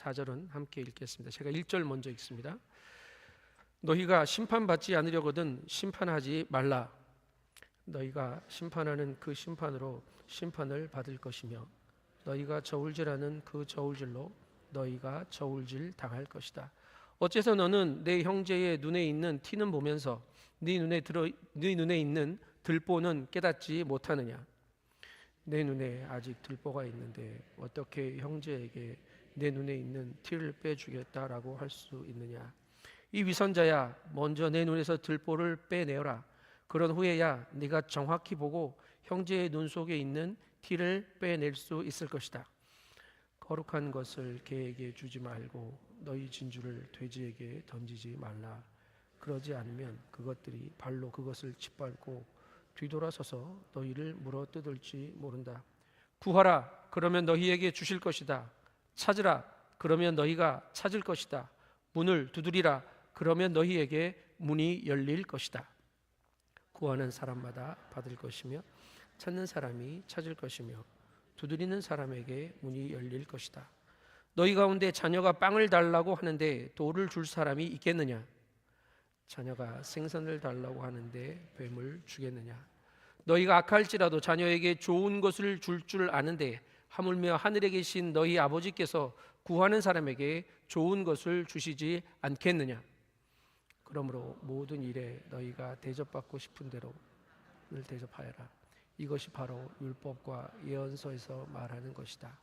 4절은 함께 읽겠습니다. 제가 1절 먼저 읽습니다. 너희가 심판받지 않으려거든 심판하지 말라. 너희가 심판하는 그 심판으로 심판을 받을 것이며 너희가 저울질하는 그 저울질로 너희가 저울질 당할 것이다. 어째서 너는 내 형제의 눈에 있는 티는 보면서 네 눈에 있는 들보는 깨닫지 못하느냐? 내 눈에 아직 들보가 있는데 어떻게 형제에게 내 눈에 있는 티를 빼주겠다라고 할 수 있느냐? 이 위선자야, 먼저 내 눈에서 들보를 빼내어라. 그런 후에야 네가 정확히 보고 형제의 눈 속에 있는 티를 빼낼 수 있을 것이다. 거룩한 것을 개에게 주지 말고 너희 진주를 돼지에게 던지지 말라. 그러지 않으면 그것들이 발로 그것을 짓밟고 뒤돌아서서 너희를 물어뜯을지 모른다. 구하라, 그러면 너희에게 주실 것이다. 찾으라, 그러면 너희가 찾을 것이다. 문을 두드리라, 그러면 너희에게 문이 열릴 것이다. 구하는 사람마다 받을 것이며 찾는 사람이 찾을 것이며 두드리는 사람에게 문이 열릴 것이다. 너희 가운데 자녀가 빵을 달라고 하는데 돌을 줄 사람이 있겠느냐? 자녀가 생선을 달라고 하는데 뱀을 주겠느냐? 너희가 악할지라도 자녀에게 좋은 것을 줄 아는데 하물며 하늘에 계신 너희 아버지께서 구하는 사람에게 좋은 것을 주시지 않겠느냐? 그러므로 모든 일에 너희가 대접받고 싶은 대로 늘 대접하여라. 이것이 바로 율법과 예언서에서 말하는 것이다.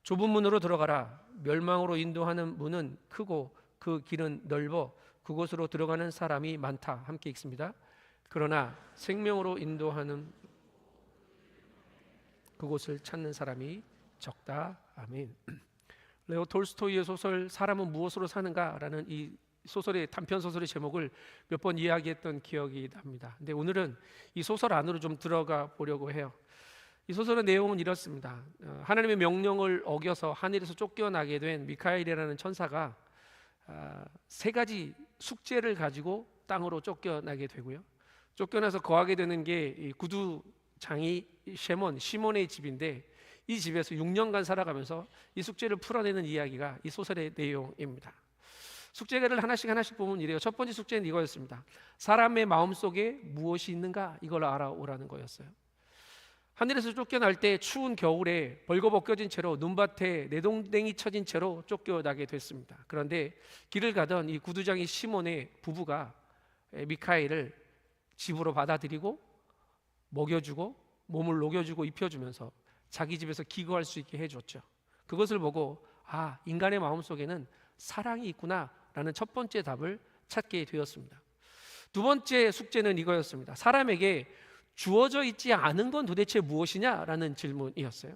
좁은 문으로 들어가라. 멸망으로 인도하는 문은 크고 그 길은 넓어 그곳으로 들어가는 사람이 많다. 함께 읽습니다. 그러나 생명으로 인도하는 그곳을 찾는 사람이 적다. 아멘. 레오 톨스토이의 소설 사람은 무엇으로 사는가라는 이 소설의 단편 소설의 제목을 몇 번 이야기했던 기억이 납니다. 근데 오늘은 이 소설 안으로 좀 들어가 보려고 해요. 이 소설의 내용은 이렇습니다. 하나님의 명령을 어겨서 하늘에서 쫓겨나게 된 미카엘이라는 천사가 세 가지 숙제를 가지고 땅으로 쫓겨나게 되고요. 쫓겨나서 거하게 되는 게 구두장이 시몬의 집인데 이 집에서 6년간 살아가면서 이 숙제를 풀어내는 이야기가 이 소설의 내용입니다. 숙제를 하나씩 보면 이래요. 첫 번째 숙제는 이거였습니다. 사람의 마음속에 무엇이 있는가 이걸 알아오라는 거였어요. 하늘에서 쫓겨날 때 추운 겨울에 벌거벗겨진 채로 눈밭에 내동댕이 쳐진 채로 쫓겨나게 됐습니다. 그런데 길을 가던 이 구두장이 시몬의 부부가 미카엘을 집으로 받아들이고 먹여주고 몸을 녹여주고 입혀주면서 자기 집에서 기거할 수 있게 해줬죠. 그것을 보고 인간의 마음속에는 사랑이 있구나라는 첫 번째 답을 찾게 되었습니다. 두 번째 숙제는 이거였습니다. 사람에게 주어져 있지 않은 건 도대체 무엇이냐라는 질문이었어요.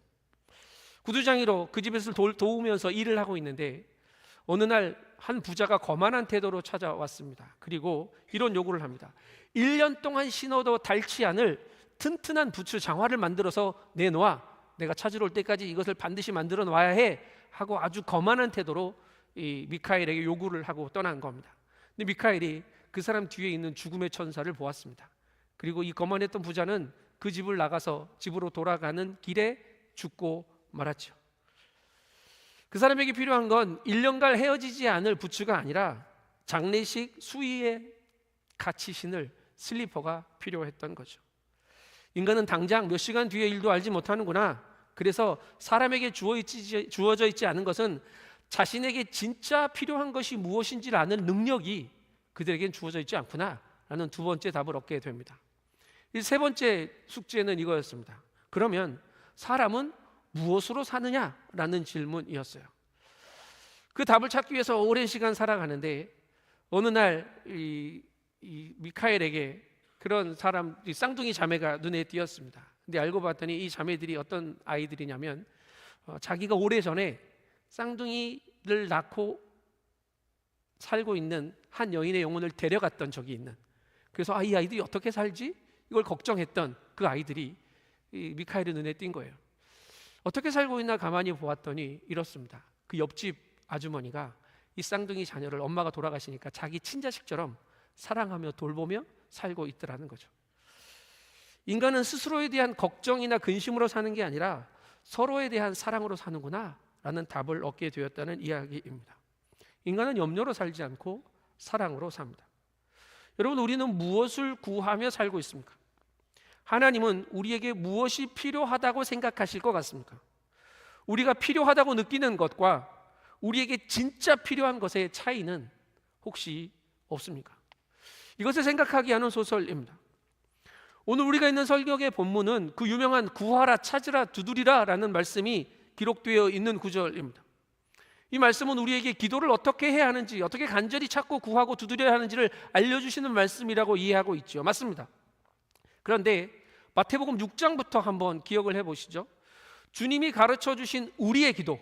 구두장이로 그 집에서 도우면서 일을 하고 있는데 어느 날 한 부자가 거만한 태도로 찾아왔습니다. 그리고 이런 요구를 합니다. 1년 동안 신어도 닳지 않을 튼튼한 부츠 장화를 만들어서 내놓아. 내가 찾으러 올 때까지 이것을 반드시 만들어 놔야 해 하고 아주 거만한 태도로 이 미카엘에게 요구를 하고 떠난 겁니다. 근데 미카엘이 그 사람 뒤에 있는 죽음의 천사를 보았습니다. 그리고 이 거만했던 부자는 그 집을 나가서 집으로 돌아가는 길에 죽고 말았죠. 그 사람에게 필요한 건 1년간 헤어지지 않을 부츠가 아니라 장례식 수의에 같이 신을 슬리퍼가 필요했던 거죠. 인간은 당장 몇 시간 뒤의 일도 알지 못하는구나. 그래서 사람에게 주어져 있지 않은 것은 자신에게 진짜 필요한 것이 무엇인지를 아는 능력이 그들에겐 주어져 있지 않구나 라는 두 번째 답을 얻게 됩니다. 이 세 번째 숙제는 이거였습니다. 그러면 사람은 무엇으로 사느냐라는 질문이었어요. 그 답을 찾기 위해서 오랜 시간 살아가는데 어느 날 이 미카엘에게 그런 사람 쌍둥이 자매가 눈에 띄었습니다. 근데 알고 봤더니 이 자매들이 어떤 아이들이냐면 자기가 오래전에 쌍둥이를 낳고 살고 있는 한 여인의 영혼을 데려갔던 적이 있는, 그래서 이 아이들이 어떻게 살지? 이걸 걱정했던 그 아이들이 이 미카엘의 눈에 띈 거예요. 어떻게 살고 있나 가만히 보았더니 이렇습니다. 그 옆집 아주머니가 이 쌍둥이 자녀를 엄마가 돌아가시니까 자기 친자식처럼 사랑하며 돌보며 살고 있더라는 거죠. 인간은 스스로에 대한 걱정이나 근심으로 사는 게 아니라 서로에 대한 사랑으로 사는구나 라는 답을 얻게 되었다는 이야기입니다. 인간은 염려로 살지 않고 사랑으로 삽니다. 여러분, 우리는 무엇을 구하며 살고 있습니까? 하나님은 우리에게 무엇이 필요하다고 생각하실 것 같습니까? 우리가 필요하다고 느끼는 것과 우리에게 진짜 필요한 것의 차이는 혹시 없습니까? 이것을 생각하게 하는 소설입니다. 오늘 우리가 있는 설교의 본문은 그 유명한 구하라, 찾으라, 두드리라 라는 말씀이 기록되어 있는 구절입니다. 이 말씀은 우리에게 기도를 어떻게 해야 하는지, 어떻게 간절히 찾고 구하고 두드려야 하는지를 알려주시는 말씀이라고 이해하고 있죠. 맞습니다. 그런데 마태복음 6장부터 한번 기억을 해보시죠. 주님이 가르쳐 주신 우리의 기도,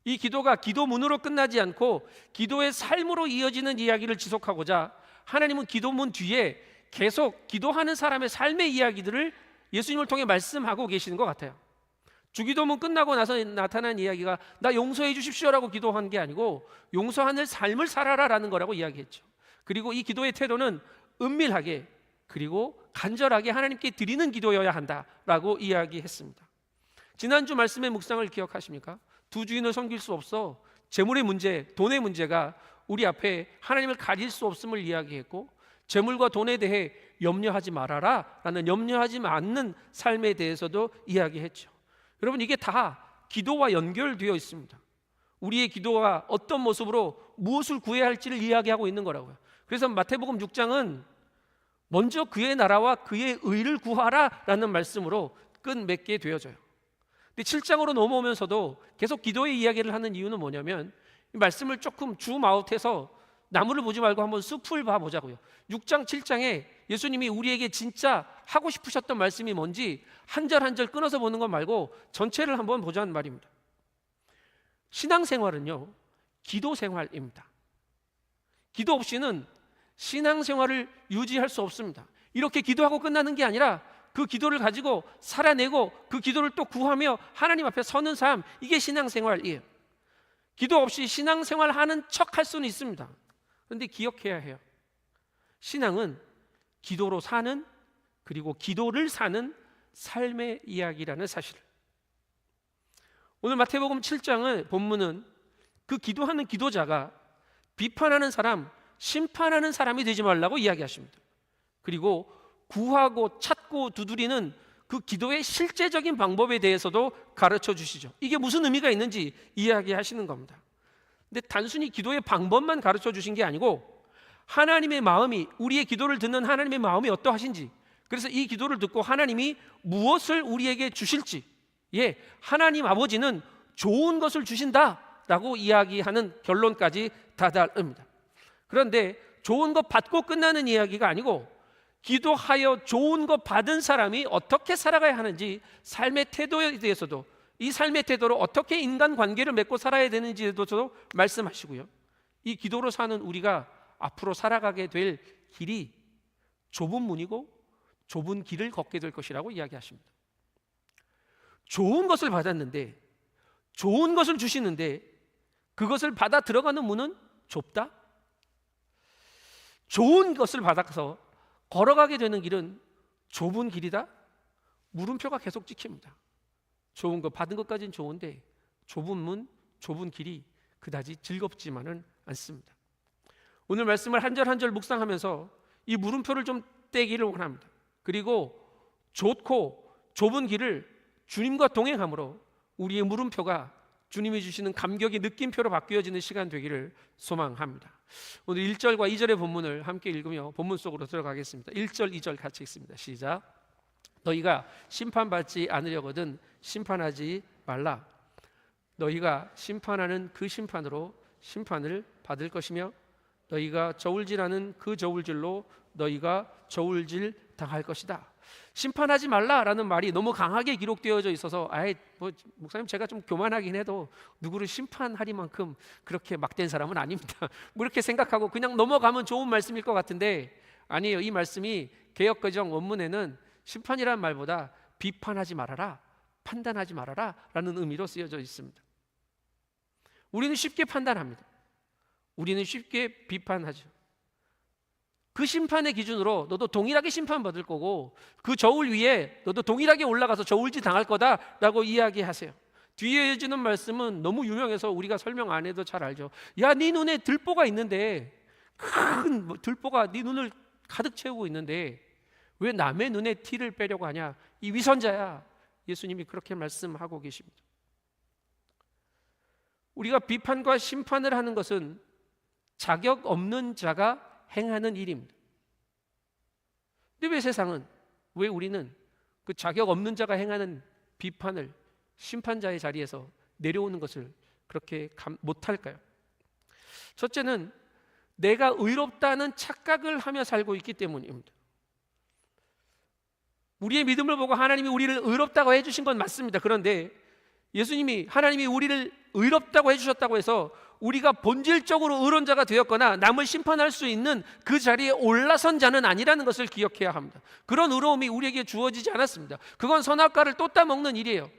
이 기도가 기도문으로 끝나지 않고 기도의 삶으로 이어지는 이야기를 지속하고자 하나님은 기도문 뒤에 계속 기도하는 사람의 삶의 이야기들을 예수님을 통해 말씀하고 계시는 것 같아요. 주기도문 끝나고 나서 나타난 이야기가 나 용서해 주십시오라고 기도한 게 아니고 용서하는 삶을 살아라라는 거라고 이야기했죠. 그리고 이 기도의 태도는 은밀하게 그리고 간절하게 하나님께 드리는 기도여야 한다라고 이야기했습니다. 지난주 말씀의 묵상을 기억하십니까? 두 주인을 섬길 수 없어 재물의 문제, 돈의 문제가 우리 앞에 하나님을 가릴 수 없음을 이야기했고, 재물과 돈에 대해 염려하지 말아라 라는 염려하지 않는 삶에 대해서도 이야기했죠. 여러분, 이게 다 기도와 연결되어 있습니다. 우리의 기도가 어떤 모습으로 무엇을 구해야 할지를 이야기하고 있는 거라고요. 그래서 마태복음 6장은 먼저 그의 나라와 그의 의를 구하라 라는 말씀으로 끝맺게 되어져요. 근데 7장으로 넘어오면서도 계속 기도의 이야기를 하는 이유는 뭐냐면, 이 말씀을 조금 줌아웃해서 나무를 보지 말고 한번 숲을 봐보자고요. 6장 7장에 예수님이 우리에게 진짜 하고 싶으셨던 말씀이 뭔지 한 절 한 절 끊어서 보는 것 말고 전체를 한번 보자는 말입니다. 신앙생활은요, 기도생활입니다. 기도 없이는 신앙생활을 유지할 수 없습니다. 이렇게 기도하고 끝나는 게 아니라 그 기도를 가지고 살아내고 그 기도를 또 구하며 하나님 앞에 서는 삶, 이게 신앙생활이에요. 기도 없이 신앙생활 하는 척 할 수는 있습니다. 그런데 기억해야 해요. 신앙은 기도로 사는, 그리고 기도를 사는 삶의 이야기라는 사실을. 오늘 마태복음 7장의 본문은 그 기도하는 기도자가 비판하는 사람, 심판하는 사람이 되지 말라고 이야기하십니다. 그리고 구하고 찾고 두드리는 그 기도의 실제적인 방법에 대해서도 가르쳐 주시죠. 이게 무슨 의미가 있는지 이야기하시는 겁니다. 근데 단순히 기도의 방법만 가르쳐 주신 게 아니고 하나님의 마음이, 우리의 기도를 듣는 하나님의 마음이 어떠하신지, 그래서 이 기도를 듣고 하나님이 무엇을 우리에게 주실지, 하나님 아버지는 좋은 것을 주신다라고 이야기하는 결론까지 다다릅니다. 그런데 좋은 것 받고 끝나는 이야기가 아니고 기도하여 좋은 것 받은 사람이 어떻게 살아가야 하는지, 삶의 태도에 대해서도, 이 삶의 태도로 어떻게 인간관계를 맺고 살아야 되는지에 대해서도 말씀하시고요. 이 기도로 사는 우리가 앞으로 살아가게 될 길이 좁은 문이고 좁은 길을 걷게 될 것이라고 이야기하십니다. 좋은 것을 받았는데, 좋은 것을 주시는데 그것을 받아 들어가는 문은 좁다? 좋은 것을 받아서 걸어가게 되는 길은 좁은 길이다? 물음표가 계속 찍힙니다. 좋은 것 받은 것까지는 좋은데 좁은 문, 좁은 길이 그다지 즐겁지만은 않습니다. 오늘 말씀을 한 절 한 절 묵상하면서 이 물음표를 좀 떼기를 원합니다. 그리고 좋고 좁은 길을 주님과 동행함으로 우리의 물음표가 주님이 주시는 감격의 느낌표로 바뀌어지는 시간 되기를 소망합니다. 오늘 1절과 2절의 본문을 함께 읽으며 본문 속으로 들어가겠습니다. 1절, 2절 같이 읽습니다. 시작. 너희가 심판받지 않으려거든 심판하지 말라. 너희가 심판하는 그 심판으로 심판을 받을 것이며 너희가 저울질하는 그 저울질로 너희가 저울질 당할 것이다. 심판하지 말라라는 말이 너무 강하게 기록되어져 있어서 목사님 제가 좀 교만하긴 해도 누구를 심판하리만큼 그렇게 막된 사람은 아닙니다. 뭐 이렇게 생각하고 그냥 넘어가면 좋은 말씀일 것 같은데 아니에요. 이 말씀이 개역개정 원문에는 심판이라는 말보다 비판하지 말아라, 판단하지 말아라 라는 의미로 쓰여져 있습니다. 우리는 쉽게 판단합니다. 우리는 쉽게 비판하죠. 그 심판의 기준으로 너도 동일하게 심판받을 거고 그 저울 위에 너도 동일하게 올라가서 저울질 당할 거다라고 이야기하세요. 뒤에 이어지는 말씀은 너무 유명해서 우리가 설명 안 해도 잘 알죠. 야, 네 눈에 들보가 있는데, 큰 들보가 네 눈을 가득 채우고 있는데 왜 남의 눈에 티를 빼려고 하냐? 이 위선자야. 예수님이 그렇게 말씀하고 계십니다. 우리가 비판과 심판을 하는 것은 자격 없는 자가 행하는 일입니다. 근데 왜 세상은, 왜 우리는 그 자격 없는 자가 행하는 비판을 심판자의 자리에서 내려오는 것을 그렇게 못할까요? 첫째는 내가 의롭다는 착각을 하며 살고 있기 때문입니다. 우리의 믿음을 보고 하나님이 우리를 의롭다고 해주신 건 맞습니다. 그런데 예수님이, 하나님이 우리를 의롭다고 해주셨다고 해서 우리가 본질적으로 의로운 자가 되었거나 남을 심판할 수 있는 그 자리에 올라선 자는 아니라는 것을 기억해야 합니다. 그런 의로움이 우리에게 주어지지 않았습니다. 그건 선악과를 또 따먹는 일이에요.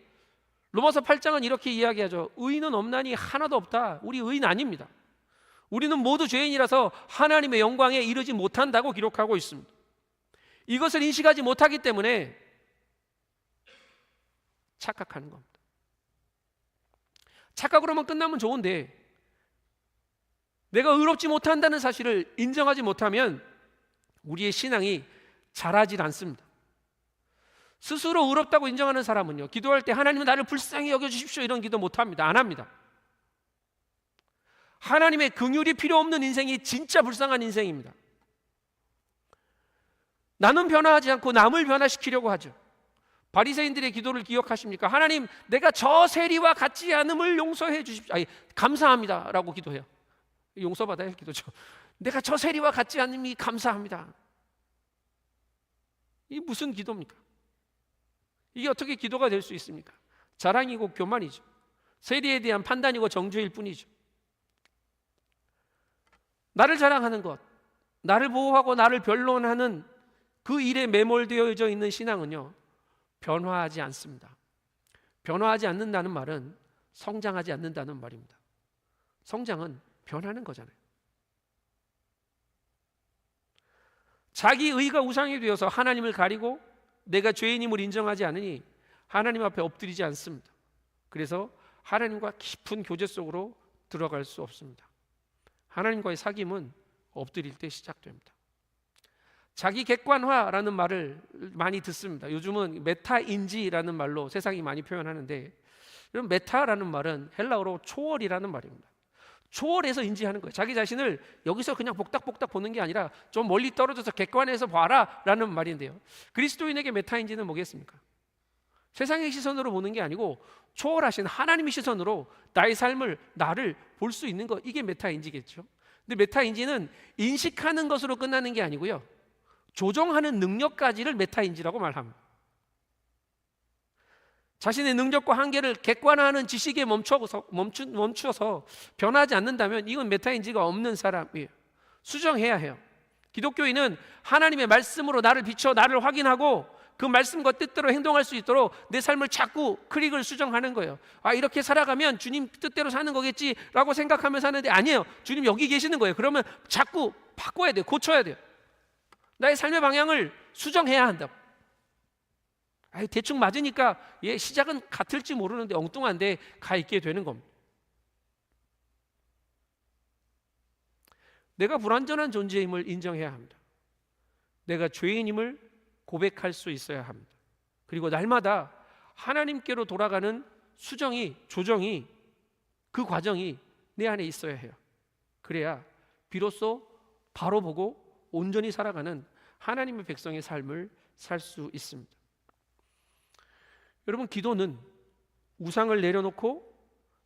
로마서 8장은 이렇게 이야기하죠. 의인은 없나니 하나도 없다. 우리 의인 아닙니다. 우리는 모두 죄인이라서 하나님의 영광에 이르지 못한다고 기록하고 있습니다. 이것을 인식하지 못하기 때문에 착각하는 겁니다. 착각으로만 끝나면 좋은데 내가 의롭지 못한다는 사실을 인정하지 못하면 우리의 신앙이 자라질 않습니다. 스스로 의롭다고 인정하는 사람은요, 기도할 때 하나님은 나를 불쌍히 여겨주십시오 이런 기도 못합니다. 안 합니다. 하나님의 긍휼이 필요 없는 인생이 진짜 불쌍한 인생입니다. 나는 변화하지 않고 남을 변화시키려고 하죠. 바리새인들의 기도를 기억하십니까? 하나님, 내가 저 세리와 같지 않음을 용서해 주십시오. 감사합니다 라고 기도해요. 용서받아야 할 기도죠. 내가 저 세리와 같지 않음이 감사합니다. 이게 무슨 기도입니까? 이게 어떻게 기도가 될 수 있습니까? 자랑이고 교만이죠. 세리에 대한 판단이고 정죄일 뿐이죠. 나를 자랑하는 것, 나를 보호하고 나를 변론하는 그 일에 매몰되어져 있는 신앙은요, 변화하지 않습니다. 변화하지 않는다는 말은 성장하지 않는다는 말입니다. 성장은 변하는 거잖아요. 자기 의가 우상이 되어서 하나님을 가리고 내가 죄인임을 인정하지 않으니 하나님 앞에 엎드리지 않습니다. 그래서 하나님과 깊은 교제 속으로 들어갈 수 없습니다. 하나님과의 사귐은 엎드릴 때 시작됩니다. 자기 객관화라는 말을 많이 듣습니다. 요즘은 메타인지라는 말로 세상이 많이 표현하는데, 이런 메타라는 말은 헬라어로 초월이라는 말입니다. 초월해서 인지하는 거예요. 자기 자신을 여기서 그냥 복닥복닥 보는 게 아니라 좀 멀리 떨어져서 객관해서 봐라 라는 말인데요, 그리스도인에게 메타인지는 뭐겠습니까? 세상의 시선으로 보는 게 아니고 초월하신 하나님의 시선으로 나의 삶을, 나를 볼 수 있는 것, 이게 메타인지겠죠. 근데 메타인지는 인식하는 것으로 끝나는 게 아니고요, 조정하는 능력까지를 메타인지라고 말합니다. 자신의 능력과 한계를 객관화하는 지식에 멈추어서 변하지 않는다면 이건 메타인지가 없는 사람이에요. 수정해야 해요. 기독교인은 하나님의 말씀으로 나를 비춰 나를 확인하고 그 말씀과 뜻대로 행동할 수 있도록 내 삶을 자꾸 크릭을 수정하는 거예요. 이렇게 살아가면 주님 뜻대로 사는 거겠지라고 생각하며 사는데 아니에요. 주님 여기 계시는 거예요. 그러면 자꾸 바꿔야 돼요. 고쳐야 돼요. 나의 삶의 방향을 수정해야 한다고. 대충 맞으니까 시작은 같을지 모르는데 엉뚱한데 가 있게 되는 겁니다. 내가 불완전한 존재임을 인정해야 합니다. 내가 죄인임을 고백할 수 있어야 합니다. 그리고 날마다 하나님께로 돌아가는 수정이, 조정이, 그 과정이 내 안에 있어야 해요. 그래야 비로소 바로 보고 온전히 살아가는 하나님의 백성의 삶을 살 수 있습니다. 여러분, 기도는 우상을 내려놓고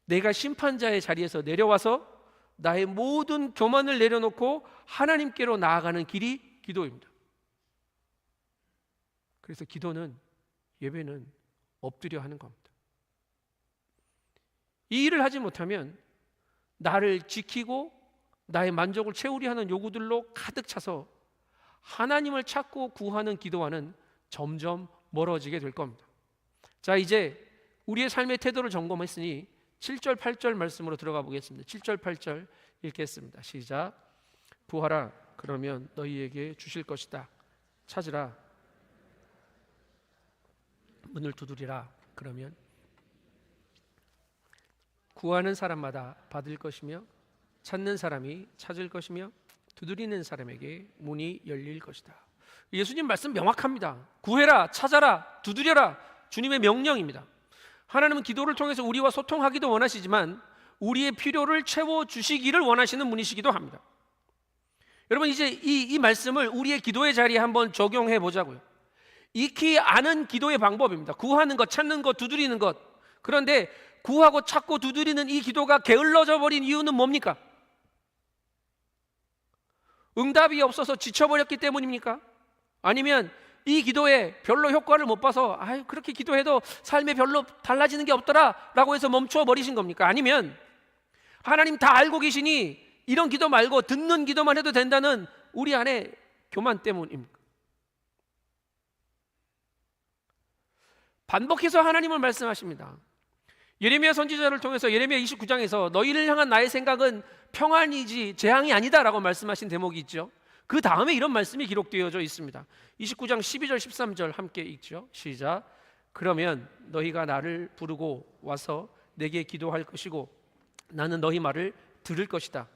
내가 심판자의 자리에서 내려와서 나의 모든 교만을 내려놓고 하나님께로 나아가는 길이 기도입니다. 그래서 기도는, 예배는 엎드려 하는 겁니다. 이 일을 하지 못하면 나를 지키고 나의 만족을 채우려 하는 요구들로 가득 차서 하나님을 찾고 구하는 기도와는 점점 멀어지게 될 겁니다. 자, 이제 우리의 삶의 태도를 점검했으니 7절 8절 말씀으로 들어가 보겠습니다. 7절 8절 읽겠습니다. 시작. 구하라, 그러면 너희에게 주실 것이다. 찾으라, 문을 두드리라, 그러면 구하는 사람마다 받을 것이며 찾는 사람이 찾을 것이며 두드리는 사람에게 문이 열릴 것이다. 예수님 말씀 명확합니다. 구해라, 찾아라, 두드려라. 주님의 명령입니다. 하나님은 기도를 통해서 우리와 소통하기도 원하시지만 우리의 필요를 채워주시기를 원하시는 분이시기도 합니다. 여러분, 이제 이 말씀을 우리의 기도의 자리에 한번 적용해 보자고요. 익히 아는 기도의 방법입니다. 구하는 것, 찾는 것, 두드리는 것. 그런데 구하고 찾고 두드리는 이 기도가 게을러져 버린 이유는 뭡니까? 응답이 없어서 지쳐버렸기 때문입니까? 아니면 이 기도에 별로 효과를 못 봐서 그렇게 기도해도 삶에 별로 달라지는 게 없더라 라고 해서 멈춰 버리신 겁니까? 아니면 하나님 다 알고 계시니 이런 기도 말고 듣는 기도만 해도 된다는 우리 안에 교만 때문입니까? 반복해서 하나님은 말씀하십니다. 예레미야 선지자를 통해서 예레미야 29장에서 너희를 향한 나의 생각은 평안이지 재앙이 아니다 라고 말씀하신 대목이 있죠. 그 다음에 이런 말씀이 기록되어져 있습니다. 29장 12절 13절 함께 읽죠. 시작. 그러면 너희가 나를 부르고 와서 내게 기도할 것이고 나는 너희 말을 들을 것이다.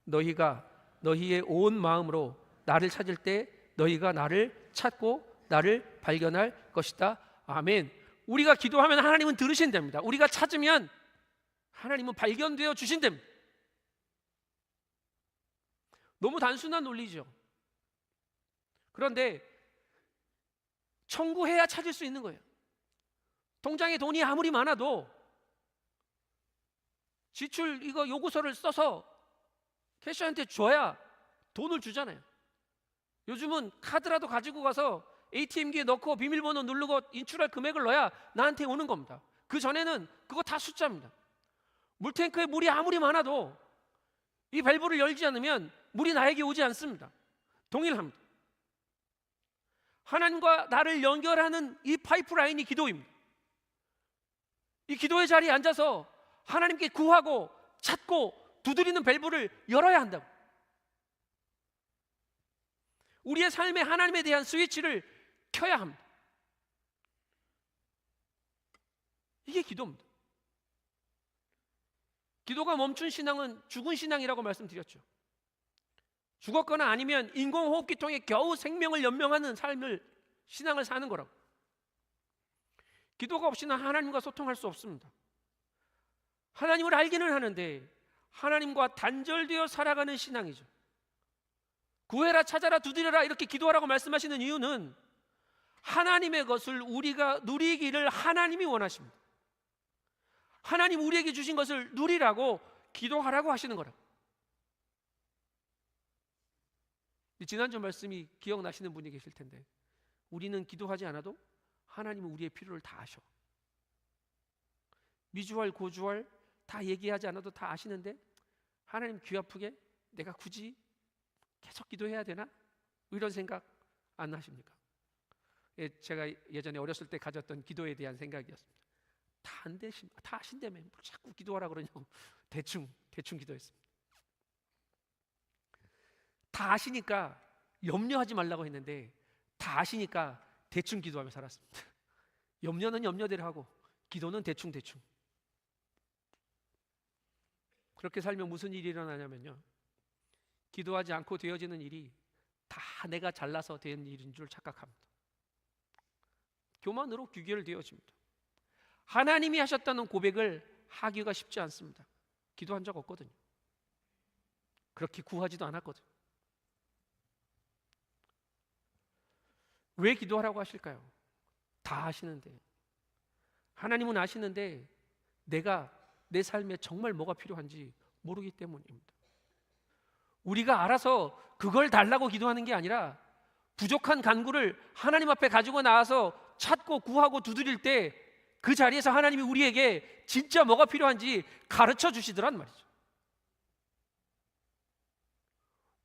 너희가 너희의 온 마음으로 나를 찾을 때 너희가 나를 찾고 나를 발견할 것이다. 아멘. 우리가 기도하면 하나님은 들으신답니다. 우리가 찾으면 하나님은 발견되어 주신답니다. 너무 단순한 논리죠. 그런데 청구해야 찾을 수 있는 거예요. 통장에 돈이 아무리 많아도 지출 이거 요구서를 써서 캐셔한테 줘야 돈을 주잖아요. 요즘은 카드라도 가지고 가서 ATM기에 넣고 비밀번호 누르고 인출할 금액을 넣어야 나한테 오는 겁니다. 그 전에는 그거 다 숫자입니다. 물탱크에 물이 아무리 많아도 이 밸브를 열지 않으면 물이 나에게 오지 않습니다. 동일합니다. 하나님과 나를 연결하는 이 파이프라인이 기도입니다. 이 기도의 자리에 앉아서 하나님께 구하고 찾고 두드리는 밸브를 열어야 한다고. 우리의 삶에 하나님에 대한 스위치를 켜야 합니다. 이게 기도입니다. 기도가 멈춘 신앙은 죽은 신앙이라고 말씀드렸죠. 죽었거나 아니면 인공호흡기 통해 겨우 생명을 연명하는 삶을 신앙을 사는 거라고. 기도가 없이는 하나님과 소통할 수 없습니다. 하나님을 알기는 하는데 하나님과 단절되어 살아가는 신앙이죠. 구해라, 찾아라, 두드려라 이렇게 기도하라고 말씀하시는 이유는 하나님의 것을 우리가 누리기를 하나님이 원하십니다. 하나님 우리에게 주신 것을 누리라고 기도하라고 하시는 거라고. 지난주 말씀이 기억나시는 분이 계실 텐데 우리는 기도하지 않아도 하나님은 우리의 필요를 다 아셔. 미주알 고주알 다 얘기하지 않아도 다 아시는데 하나님 귀 아프게 내가 굳이 계속 기도해야 되나? 이런 생각 안 하십니까? 제가 예전에 어렸을 때 가졌던 기도에 대한 생각이었습니다. 다 아신다며 뭘 자꾸 기도하라 그러냐고 대충 기도했습니다. 다 아시니까 염려하지 말라고 했는데 다 아시니까 대충 기도하며 살았습니다. 염려는 염려대로 하고 기도는 대충. 그렇게 살면 무슨 일이 일어나냐면요, 기도하지 않고 되어지는 일이 다 내가 잘나서 된 일인 줄 착각합니다. 교만으로 귀결되어집니다. 하나님이 하셨다는 고백을 하기가 쉽지 않습니다. 기도한 적 없거든요. 그렇게 구하지도 않았거든요. 왜 기도하라고 하실까요? 다 아시는데, 하나님은 아시는데 내가 내 삶에 정말 뭐가 필요한지 모르기 때문입니다. 우리가 알아서 그걸 달라고 기도하는 게 아니라 부족한 간구를 하나님 앞에 가지고 나와서 찾고 구하고 두드릴 때 그 자리에서 하나님이 우리에게 진짜 뭐가 필요한지 가르쳐 주시더란 말이죠.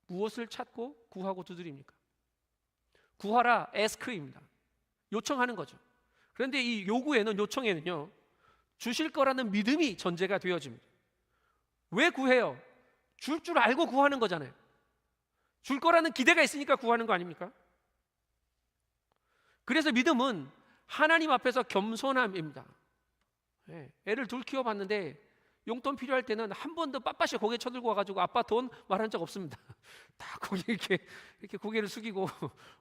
무엇을 찾고 구하고 두드립니까? 구하라, ask입니다. 요청하는 거죠. 그런데 이 요구에는, 요청에는요, 주실 거라는 믿음이 전제가 되어집니다. 왜 구해요? 줄 줄 알고 구하는 거잖아요. 줄 거라는 기대가 있으니까 구하는 거 아닙니까? 그래서 믿음은 하나님 앞에서 겸손함입니다. 애를 둘 키워봤는데 용돈 필요할 때는 한 번도 빳빳이 고개 쳐들고 와가지고 아빠 돈 말한 적 없습니다. 다 고개 이렇게 고개를 숙이고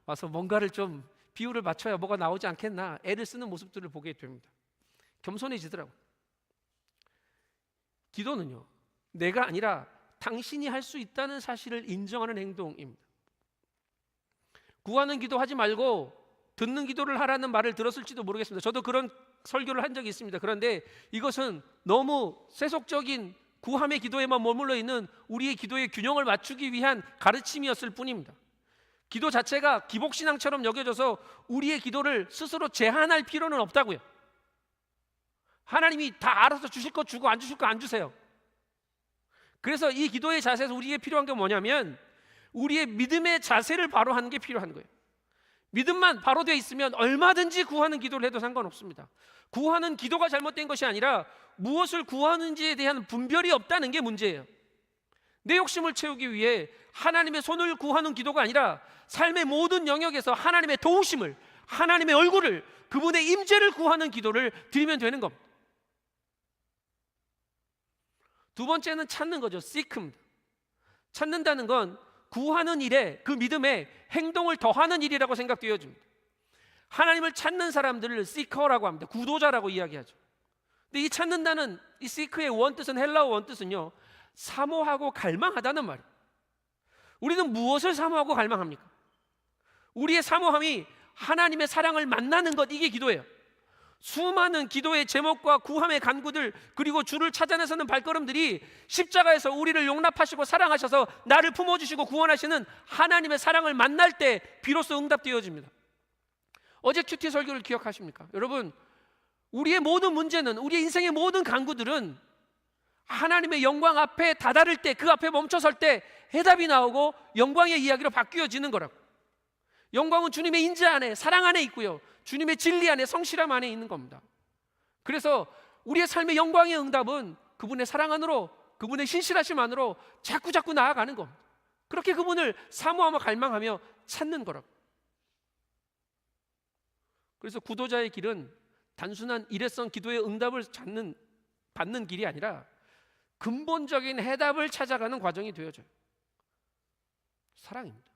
와서 뭔가를 좀 비율을 맞춰야 뭐가 나오지 않겠나 애를 쓰는 모습들을 보게 됩니다. 겸손해지더라고요. 기도는요, 내가 아니라 당신이 할 수 있다는 사실을 인정하는 행동입니다. 구하는 기도하지 말고 듣는 기도를 하라는 말을 들었을지도 모르겠습니다. 저도 그런 설교를 한 적이 있습니다. 그런데 이것은 너무 세속적인 구함의 기도에만 머물러 있는 우리의 기도의 균형을 맞추기 위한 가르침이었을 뿐입니다. 기도 자체가 기복신앙처럼 여겨져서 우리의 기도를 스스로 제한할 필요는 없다고요. 하나님이 다 알아서 주실 거 주고 안 주실 거 안 주세요. 그래서 이 기도의 자세에서 우리에게 필요한 게 뭐냐면 우리의 믿음의 자세를 바로 하는 게 필요한 거예요. 믿음만 바로 되어 있으면 얼마든지 구하는 기도를 해도 상관없습니다. 구하는 기도가 잘못된 것이 아니라 무엇을 구하는지에 대한 분별이 없다는 게 문제예요. 내 욕심을 채우기 위해 하나님의 손을 구하는 기도가 아니라 삶의 모든 영역에서 하나님의 도우심을, 하나님의 얼굴을, 그분의 임재를 구하는 기도를 드리면 되는 겁니다. 두 번째는 찾는 거죠. seek입니다. 찾는다는 건 구하는 일에 그 믿음에 행동을 더하는 일이라고 생각되어집니다. 하나님을 찾는 사람들을 seeker라고 합니다. 구도자라고 이야기하죠. 근데 이 찾는다는 이 seek의 원뜻은, 헬라어 원뜻은요, 사모하고 갈망하다는 말이에요. 우리는 무엇을 사모하고 갈망합니까? 우리의 사모함이 하나님의 사랑을 만나는 것, 이게 기도예요. 수많은 기도의 제목과 구함의 간구들, 그리고 주를 찾아내서는 발걸음들이 십자가에서 우리를 용납하시고 사랑하셔서 나를 품어주시고 구원하시는 하나님의 사랑을 만날 때 비로소 응답되어집니다. 어제 큐티 설교를 기억하십니까? 여러분, 우리의 모든 문제는, 우리의 인생의 모든 간구들은 하나님의 영광 앞에 다다를 때, 그 앞에 멈춰설 때 해답이 나오고 영광의 이야기로 바뀌어지는 거라고. 영광은 주님의 인재 안에, 사랑 안에 있고요, 주님의 진리 안에, 성실함 안에 있는 겁니다. 그래서 우리의 삶의 영광의 응답은 그분의 사랑 안으로, 그분의 신실하심 안으로 자꾸 나아가는 겁니다. 그렇게 그분을 사모하며 갈망하며 찾는 거라고. 그래서 구도자의 길은 단순한 일회성 기도의 응답을 받는 길이 아니라 근본적인 해답을 찾아가는 과정이 되어져요. 사랑입니다.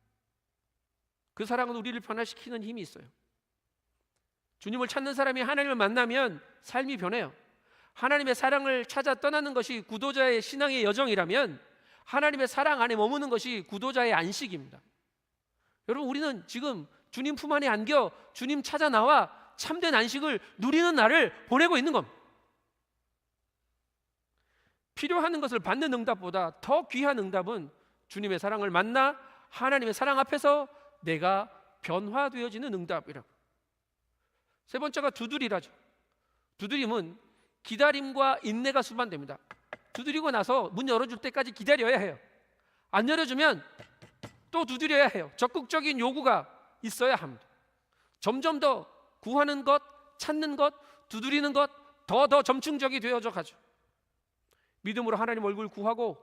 그 사랑은 우리를 변화시키는 힘이 있어요. 주님을 찾는 사람이 하나님을 만나면 삶이 변해요. 하나님의 사랑을 찾아 떠나는 것이 구도자의 신앙의 여정이라면 하나님의 사랑 안에 머무는 것이 구도자의 안식입니다. 여러분, 우리는 지금 주님 품 안에 안겨 주님 찾아 나와 참된 안식을 누리는 날을 보내고 있는 겁니다. 필요한 것을 받는 응답보다 더 귀한 응답은 주님의 사랑을 만나 하나님의 사랑 앞에서 내가 변화되어지는 응답이라고. 세 번째가 두드리라죠. 두드림은 기다림과 인내가 수반됩니다. 두드리고 나서 문 열어줄 때까지 기다려야 해요. 안 열어주면 또 두드려야 해요. 적극적인 요구가 있어야 합니다. 점점 더 구하는 것, 찾는 것, 두드리는 것 더 점층적이 되어져 가죠. 믿음으로 하나님 얼굴 구하고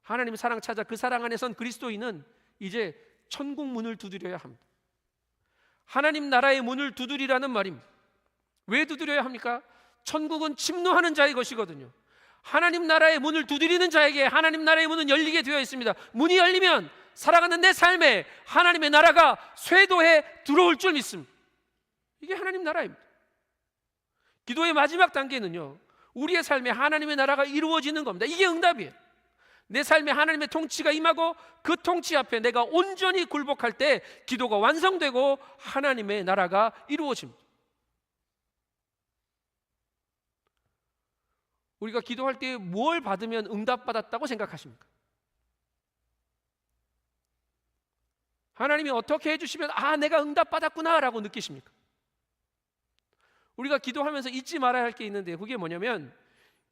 하나님 사랑 찾아 그 사랑 안에 선 그리스도인은 이제 천국 문을 두드려야 합니다. 하나님 나라의 문을 두드리라는 말입니다. 왜 두드려야 합니까? 천국은 침노하는 자의 것이거든요. 하나님 나라의 문을 두드리는 자에게 하나님 나라의 문은 열리게 되어 있습니다. 문이 열리면 살아가는 내 삶에 하나님의 나라가 쇄도해 들어올 줄 믿습니다. 이게 하나님 나라입니다. 기도의 마지막 단계는요, 우리의 삶에 하나님의 나라가 이루어지는 겁니다. 이게 응답이에요. 내 삶에 하나님의 통치가 임하고 그 통치 앞에 내가 온전히 굴복할 때 기도가 완성되고 하나님의 나라가 이루어집니다. 우리가 기도할 때 뭘 받으면 응답받았다고 생각하십니까? 하나님이 어떻게 해주시면 내가 응답받았구나 라고 느끼십니까? 우리가 기도하면서 잊지 말아야 할 게 있는데 그게 뭐냐면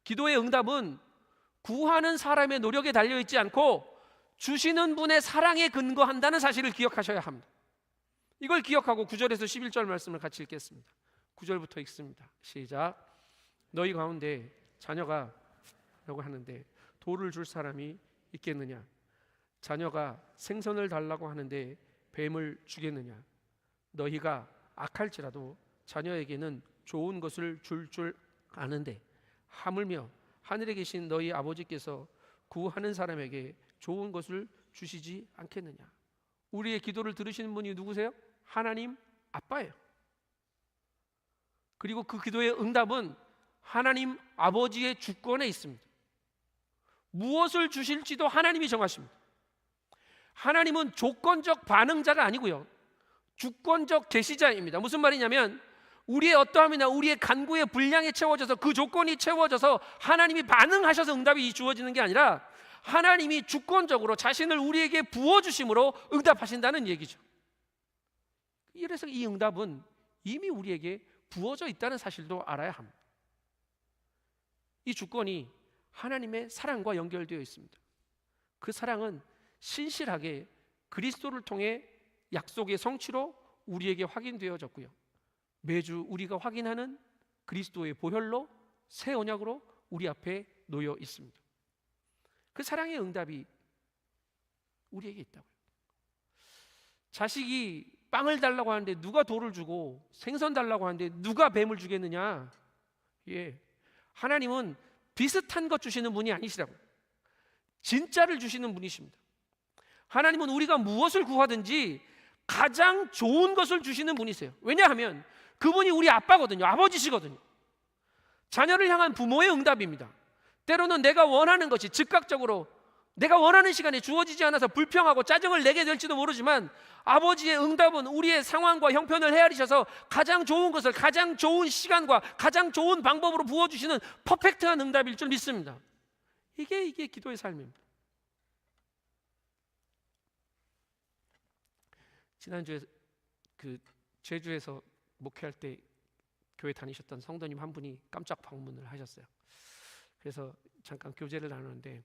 기도의 응답은 구하는 사람의 노력에 달려있지 않고 주시는 분의 사랑에 근거한다는 사실을 기억하셔야 합니다. 이걸 기억하고 9절에서 11절 말씀을 같이 읽겠습니다. 9절부터 읽습니다. 시작. 너희 가운데 자녀가 라고 하는데 돌을 줄 사람이 있겠느냐? 자녀가 생선을 달라고 하는데 뱀을 주겠느냐? 너희가 악할지라도 자녀에게는 좋은 것을 줄 아는데 하물며 하늘에 계신 너희 아버지께서 구하는 사람에게 좋은 것을 주시지 않겠느냐. 우리의 기도를 들으시는 분이 누구세요? 하나님 아빠예요. 그리고 그 기도의 응답은 하나님 아버지의 주권에 있습니다. 무엇을 주실지도 하나님이 정하십니다. 하나님은 조건적 반응자가 아니고요, 주권적 계시자입니다. 무슨 말이냐면 우리의 어떠함이나 우리의 간구의 분량이 채워져서 그 조건이 채워져서 하나님이 반응하셔서 응답이 주어지는 게 아니라 하나님이 주권적으로 자신을 우리에게 부어주심으로 응답하신다는 얘기죠. 그래서 이 응답은 이미 우리에게 부어져 있다는 사실도 알아야 합니다. 이 주권이 하나님의 사랑과 연결되어 있습니다. 그 사랑은 신실하게 그리스도를 통해 약속의 성취로 우리에게 확인되어졌고요, 매주 우리가 확인하는 그리스도의 보혈로 새 언약으로 우리 앞에 놓여 있습니다. 그 사랑의 응답이 우리에게 있다고요. 자식이 빵을 달라고 하는데 누가 돌을 주고, 생선 달라고 하는데 누가 뱀을 주겠느냐? 하나님은 비슷한 것 주시는 분이 아니시라고요. 진짜를 주시는 분이십니다. 하나님은 우리가 무엇을 구하든지 가장 좋은 것을 주시는 분이세요. 왜냐하면 그분이 우리 아빠거든요. 아버지시거든요. 자녀를 향한 부모의 응답입니다. 때로는 내가 원하는 것이 즉각적으로 내가 원하는 시간에 주어지지 않아서 불평하고 짜증을 내게 될지도 모르지만 아버지의 응답은 우리의 상황과 형편을 헤아리셔서 가장 좋은 것을 가장 좋은 시간과 가장 좋은 방법으로 부어주시는 퍼펙트한 응답일 줄 믿습니다. 이게 기도의 삶입니다. 지난주에 제주에서 목회할 때 교회 다니셨던 성도님 한 분이 깜짝 방문을 하셨어요. 그래서 잠깐 교제를 나누는데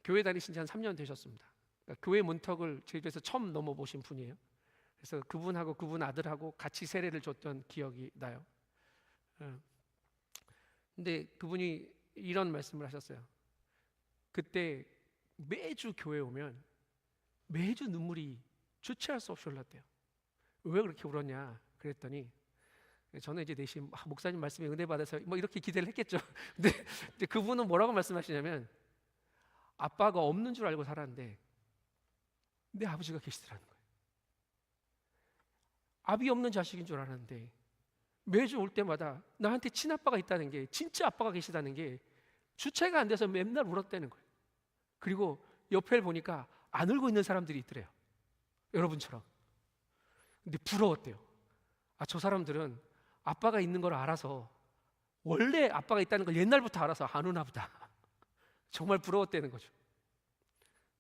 교회 다니신 지 한 3년 되셨습니다. 그러니까 교회 문턱을 제주에서 처음 넘어보신 분이에요. 그래서 그분하고 그분 아들하고 같이 세례를 줬던 기억이 나요. 근데 그분이 이런 말씀을 하셨어요. 그때 매주 교회 오면 매주 눈물이 주체할 수 없이 흘렀대요. 왜 그렇게 울었냐 그랬더니 저는 이제 내심 목사님 말씀에 은혜 받아서 뭐 이렇게 기대를 했겠죠. 근데 그분은 뭐라고 말씀하시냐면 아빠가 없는 줄 알고 살았는데 내 아버지가 계시더라는 거예요. 아비 없는 자식인 줄 알았는데 매주 올 때마다 나한테 친아빠가 있다는 게, 진짜 아빠가 계시다는 게 주체가 안 돼서 맨날 울었다는 거예요. 그리고 옆에 보니까 안 울고 있는 사람들이 있더래요. 여러분처럼. 근데 부러웠대요. 저 사람들은 아빠가 있는 걸 알아서, 원래 아빠가 있다는 걸 옛날부터 알아서 안 우나 보다. 정말 부러웠다는 거죠.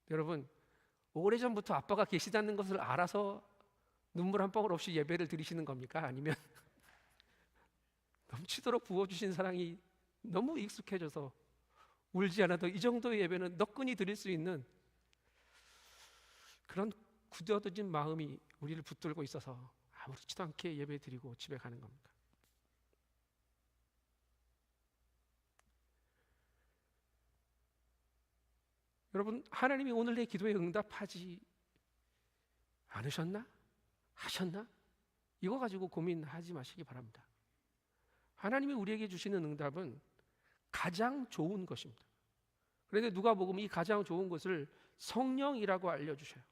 여러분, 오래전부터 아빠가 계시다는 것을 알아서 눈물 한 방울 없이 예배를 드리시는 겁니까? 아니면 넘치도록 부어주신 사랑이 너무 익숙해져서 울지 않아도 이 정도의 예배는 너끈히 드릴 수 있는 그런 굳어진 마음이 우리를 붙들고 있어서 아무렇지도 않게 예배 드리고 집에 가는 겁니까? 여러분, 하나님이 오늘 내 기도에 응답하지 않으셨나? 하셨나? 이거 가지고 고민하지 마시기 바랍니다. 하나님이 우리에게 주시는 응답은 가장 좋은 것입니다. 그런데 누가복음 이 가장 좋은 것을 성령이라고 알려주셔요.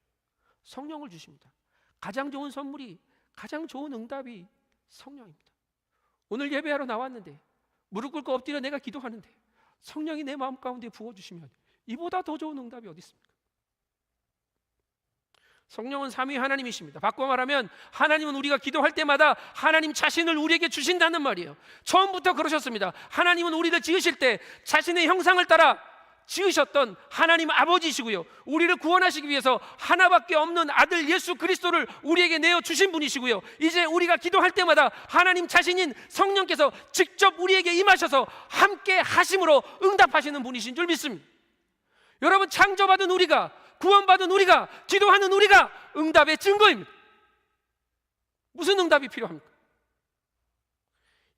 성령을 주십니다. 가장 좋은 선물이, 가장 좋은 응답이 성령입니다. 오늘 예배하러 나왔는데 무릎 꿇고 엎드려 내가 기도하는데 성령이 내 마음 가운데 부어주시면 이보다 더 좋은 응답이 어디 있습니까? 성령은 삼위 하나님이십니다. 바꿔 말하면 하나님은 우리가 기도할 때마다 하나님 자신을 우리에게 주신다는 말이에요. 처음부터 그러셨습니다. 하나님은 우리를 지으실 때 자신의 형상을 따라 지으셨던 하나님 아버지시고요, 우리를 구원하시기 위해서 하나밖에 없는 아들 예수 그리스도를 우리에게 내어 주신 분이시고요, 이제 우리가 기도할 때마다 하나님 자신인 성령께서 직접 우리에게 임하셔서 함께 하심으로 응답하시는 분이신 줄 믿습니다. 여러분, 창조받은 우리가, 구원받은 우리가, 기도하는 우리가 응답의 증거입니다. 무슨 응답이 필요합니까?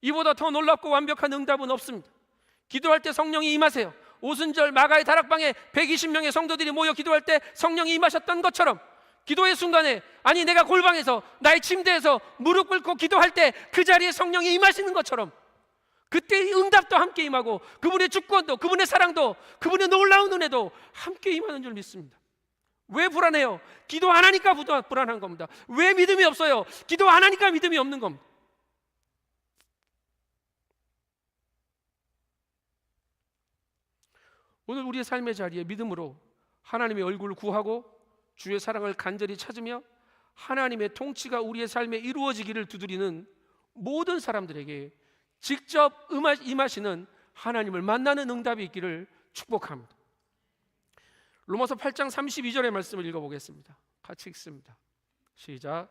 이보다 더 놀랍고 완벽한 응답은 없습니다. 기도할 때 성령이 임하세요. 오순절 마가의 다락방에 120명의 성도들이 모여 기도할 때 성령이 임하셨던 것처럼 기도의 순간에, 아니 내가 골방에서 나의 침대에서 무릎 꿇고 기도할 때 그 자리에 성령이 임하시는 것처럼 그때 응답도 함께 임하고 그분의 주권도, 그분의 사랑도, 그분의 놀라운 은혜도 함께 임하는 줄 믿습니다. 왜 불안해요? 기도 안 하니까 불안한 겁니다. 왜 믿음이 없어요? 기도 안 하니까 믿음이 없는 겁니다. 오늘 우리의 삶의 자리에 믿음으로 하나님의 얼굴을 구하고 주의 사랑을 간절히 찾으며 하나님의 통치가 우리의 삶에 이루어지기를 두드리는 모든 사람들에게 직접 임하시는 하나님을 만나는 응답이 있기를 축복합니다. 로마서 8장 32절의 말씀을 읽어보겠습니다. 같이 읽습니다. 시작.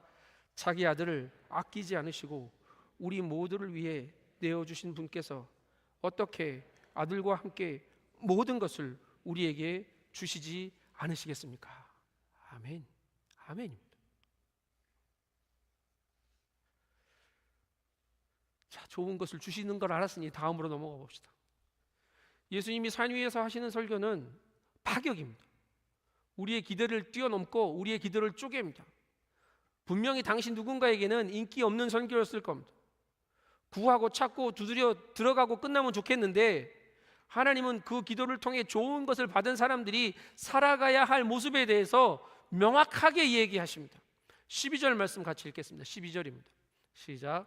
자기 아들을 아끼지 않으시고 우리 모두를 위해 내어주신 분께서 어떻게 아들과 함께 모든 것을 우리에게 주시지 않으시겠습니까? 아멘. 아멘입니다. 자, 좋은 것을 주시는 걸 알았으니 다음으로 넘어가 봅시다. 예수님이 산 위에서 하시는 설교는 파격입니다. 우리의 기대를 뛰어넘고 우리의 기대를 쪼갭니다. 분명히 당신 누군가에게는 인기 없는 설교였을 겁니다. 구하고 찾고 두드려 들어가고 끝나면 좋겠는데 하나님은 그 기도를 통해 좋은 것을 받은 사람들이 살아가야 할 모습에 대해서 명확하게 얘기하십니다. 12절 말씀 같이 읽겠습니다. 12절입니다. 시작.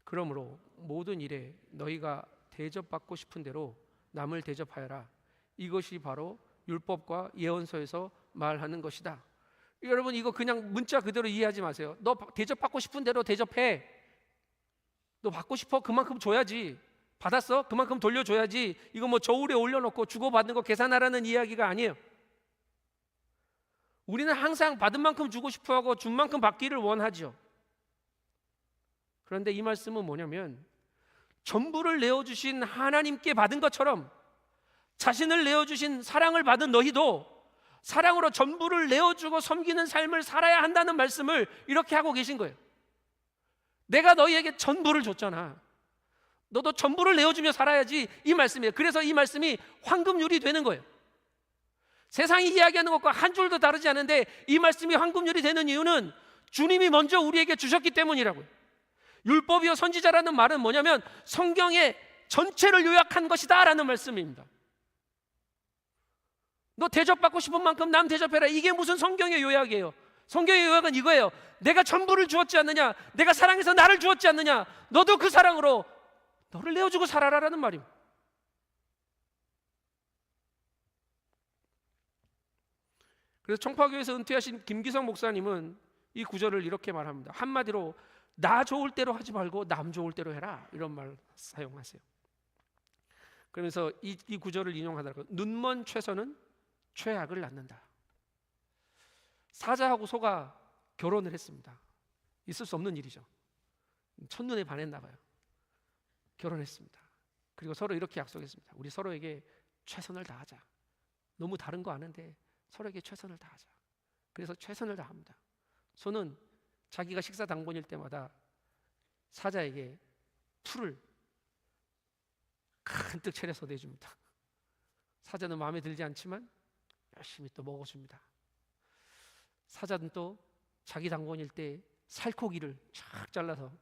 그러므로 모든 일에 너희가 대접받고 싶은 대로 남을 대접하여라. 이것이 바로 율법과 예언서에서 말하는 것이다. 여러분, 이거 그냥 문자 그대로 이해하지 마세요. 너 대접받고 싶은 대로 대접해. 너 받고 싶어? 그만큼 줘야지. 받았어? 그만큼 돌려줘야지. 이거 뭐 저울에 올려놓고 주고받는 거 계산하라는 이야기가 아니에요. 우리는 항상 받은 만큼 주고 싶어하고 준 만큼 받기를 원하죠. 그런데 이 말씀은 뭐냐면 전부를 내어주신 하나님께 받은 것처럼 자신을 내어주신 사랑을 받은 너희도 사랑으로 전부를 내어주고 섬기는 삶을 살아야 한다는 말씀을 이렇게 하고 계신 거예요. 내가 너희에게 전부를 줬잖아. 너도 전부를 내어주며 살아야지, 이 말씀이에요. 그래서 이 말씀이 황금률이 되는 거예요. 세상이 이야기하는 것과 한 줄도 다르지 않은데 이 말씀이 황금률이 되는 이유는 주님이 먼저 우리에게 주셨기 때문이라고요. 율법이요 선지자라는 말은 뭐냐면 성경의 전체를 요약한 것이다 라는 말씀입니다. 너 대접받고 싶은 만큼 남 대접해라. 이게 무슨 성경의 요약이에요? 성경의 요약은 이거예요. 내가 전부를 주었지 않느냐, 내가 사랑해서 나를 주었지 않느냐, 너도 그 사랑으로 너를 내어주고 살아라라는 말입니다. 그래서 청파교에서 은퇴하신 김기성 목사님은 이 구절을 이렇게 말합니다. 한마디로 나 좋을 대로 하지 말고 남 좋을 대로 해라, 이런 말 사용하세요. 그러면서 이 구절을 인용하더라고요. 눈먼 최선은 최악을 낳는다. 사자하고 소가 결혼을 했습니다. 있을 수 없는 일이죠. 첫눈에 반했나 봐요. 결혼했습니다. 그리고 서로 이렇게 약속했습니다. 우리 서로에게 최선을 다하자. 너무 다른 거 아는데 서로에게 최선을 다하자. 그래서 최선을 다합니다. 소는 자기가 식사 당번일 때마다 사자에게 풀을 간뜩 차려서 내줍니다. 사자는 마음에 들지 않지만 열심히 또 먹어줍니다. 사자는 또 자기 당번일 때 살코기를 쫙 잘라서,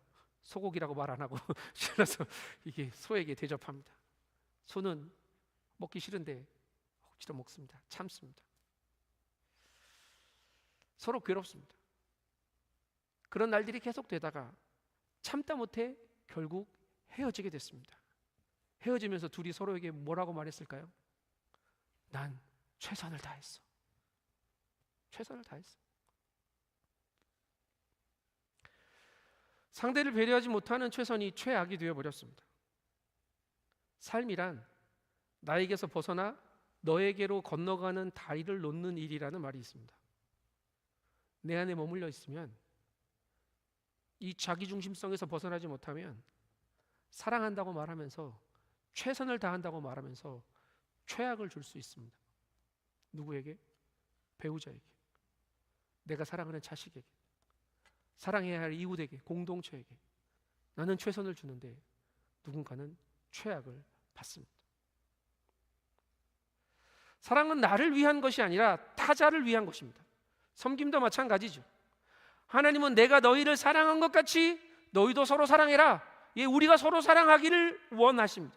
소고기라고 말 안 하고 잘라서 이게 소에게 대접합니다. 소는 먹기 싫은데 억지로 먹습니다. 참습니다. 서로 괴롭습니다. 그런 날들이 계속되다가 참다 못해 결국 헤어지게 됐습니다. 헤어지면서 둘이 서로에게 뭐라고 말했을까요? 난 최선을 다했어. 최선을 다했어. 상대를 배려하지 못하는 최선이 최악이 되어버렸습니다. 삶이란 나에게서 벗어나 너에게로 건너가는 다리를 놓는 일이라는 말이 있습니다. 내 안에 머물러 있으면, 이 자기중심성에서 벗어나지 못하면 사랑한다고 말하면서 최선을 다한다고 말하면서 최악을 줄 수 있습니다. 누구에게? 배우자에게, 내가 사랑하는 자식에게, 사랑해야 할 이웃에게, 공동체에게 나는 최선을 주는데 누군가는 최악을 받습니다. 사랑은 나를 위한 것이 아니라 타자를 위한 것입니다. 섬김도 마찬가지죠. 하나님은 내가 너희를 사랑한 것 같이 너희도 서로 사랑해라, 예, 우리가 서로 사랑하기를 원하십니다.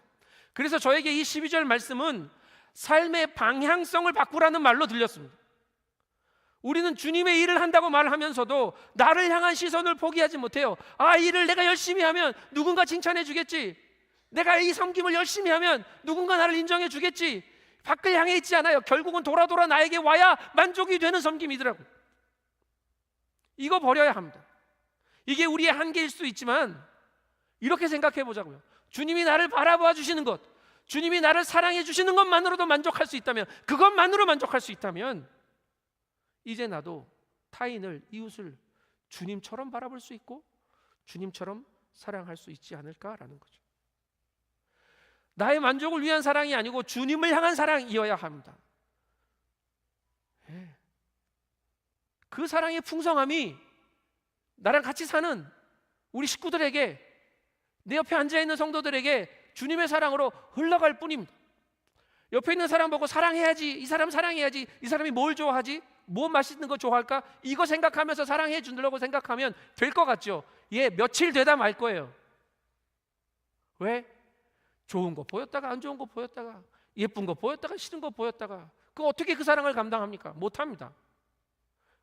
그래서 저에게 이 12절 말씀은 삶의 방향성을 바꾸라는 말로 들렸습니다. 우리는 주님의 일을 한다고 말하면서도 나를 향한 시선을 포기하지 못해요. 아, 이 일을 내가 열심히 하면 누군가 칭찬해 주겠지, 내가 이 섬김을 열심히 하면 누군가 나를 인정해 주겠지, 밖을 향해 있지 않아요. 결국은 돌아 나에게 와야 만족이 되는 섬김이더라고요. 이거 버려야 합니다. 이게 우리의 한계일 수 있지만 이렇게 생각해 보자고요. 주님이 나를 바라봐 주시는 것, 주님이 나를 사랑해 주시는 것만으로도 만족할 수 있다면, 그것만으로 만족할 수 있다면 이제 나도 타인을, 이웃을 주님처럼 바라볼 수 있고 주님처럼 사랑할 수 있지 않을까라는 거죠. 나의 만족을 위한 사랑이 아니고 주님을 향한 사랑이어야 합니다. 그 사랑의 풍성함이 나랑 같이 사는 우리 식구들에게, 내 옆에 앉아있는 성도들에게 주님의 사랑으로 흘러갈 뿐입니다. 옆에 있는 사람 보고 사랑해야지, 이 사람 사랑해야지, 이 사람이 뭘 좋아하지, 뭐 맛있는 거 좋아할까, 이거 생각하면서 사랑해 주려고 생각하면 될 것 같죠? 예, 며칠 되다 말 거예요. 왜? 좋은 거 보였다가 안 좋은 거 보였다가, 예쁜 거 보였다가 싫은 거 보였다가, 어떻게 그 사랑을 감당합니까? 못합니다.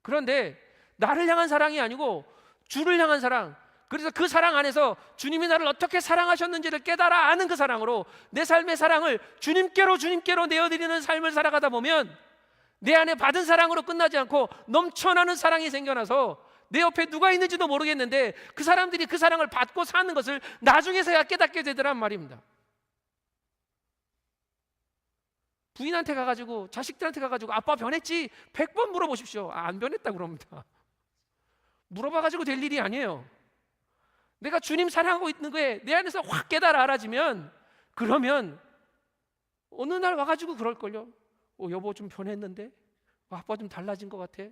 그런데 나를 향한 사랑이 아니고 주를 향한 사랑, 그래서 그 사랑 안에서 주님이 나를 어떻게 사랑하셨는지를 깨달아 아는 그 사랑으로 내 삶의 사랑을 주님께로 내어드리는 삶을 살아가다 보면 내 안에 받은 사랑으로 끝나지 않고 넘쳐나는 사랑이 생겨나서 내 옆에 누가 있는지도 모르겠는데 그 사람들이 그 사랑을 받고 사는 것을 나중에서야 깨닫게 되더란 말입니다. 부인한테 가가지고, 자식들한테 가가지고 아빠 변했지? 100번 물어보십시오. 안 변했다 그럽니다. 물어봐가지고 될 일이 아니에요. 내가 주님 사랑하고 있는 거에 내 안에서 확 깨달아 알아지면, 그러면 어느 날 와가지고 그럴걸요. 여보 좀 변했는데? 아빠 좀 달라진 것 같아?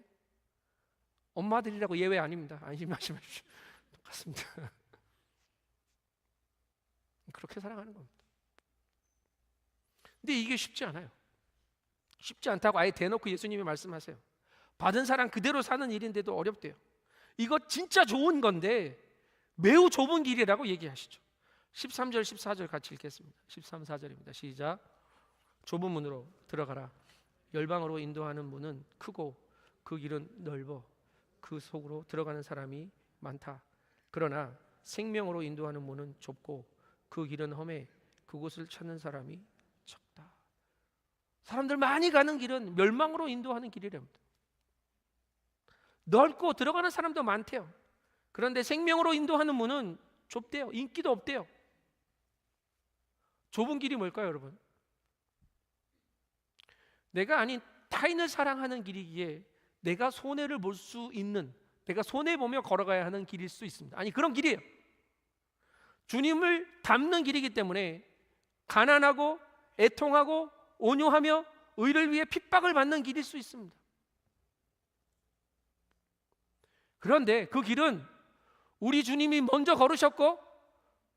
엄마들이라고 예외 아닙니다. 안심하지 마십시오. 똑같습니다. 그렇게 사랑하는 겁니다. 근데 이게 쉽지 않아요. 쉽지 않다고 아예 대놓고 예수님이 말씀하세요. 받은 사랑 그대로 사는 일인데도 어렵대요. 이거 진짜 좋은 건데 매우 좁은 길이라고 얘기하시죠. 13절 14절 같이 읽겠습니다. 13, 14절입니다. 시작. 좁은 문으로 들어가라. 열방으로 인도하는 문은 크고 그 길은 넓어 그 속으로 들어가는 사람이 많다. 그러나 생명으로 인도하는 문은 좁고 그 길은 험해 그곳을 찾는 사람이 적다. 사람들 많이 가는 길은 멸망으로 인도하는 길이랍니다. 넓고 들어가는 사람도 많대요. 그런데 생명으로 인도하는 문은 좁대요. 인기도 없대요. 좁은 길이 뭘까요, 여러분? 내가 아닌 타인을 사랑하는 길이기에 내가 손해를 볼 수 있는, 내가 손해보며 걸어가야 하는 길일 수 있습니다. 아니, 그런 길이에요. 주님을 닮는 길이기 때문에 가난하고 애통하고 온유하며 의를 위해 핍박을 받는 길일 수 있습니다. 그런데 그 길은 우리 주님이 먼저 걸으셨고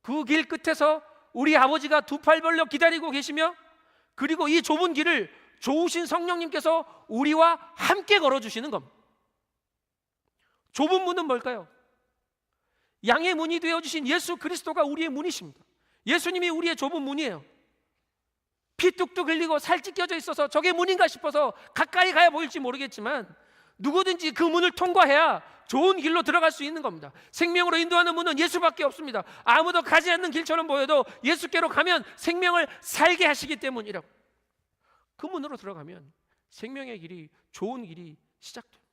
그 길 끝에서 우리 아버지가 두 팔 벌려 기다리고 계시며, 그리고 이 좁은 길을 좋으신 성령님께서 우리와 함께 걸어주시는 겁니다. 좁은 문은 뭘까요? 양의 문이 되어주신 예수 그리스도가 우리의 문이십니다. 예수님이 우리의 좁은 문이에요. 피 뚝뚝 흘리고 살 찢겨져 있어서 저게 문인가 싶어서 가까이 가야 보일지 모르겠지만 누구든지 그 문을 통과해야 좋은 길로 들어갈 수 있는 겁니다. 생명으로 인도하는 문은 예수밖에 없습니다. 아무도 가지 않는 길처럼 보여도 예수께로 가면 생명을 살게 하시기 때문이라고. 그 문으로 들어가면 생명의 길이, 좋은 길이 시작됩니다.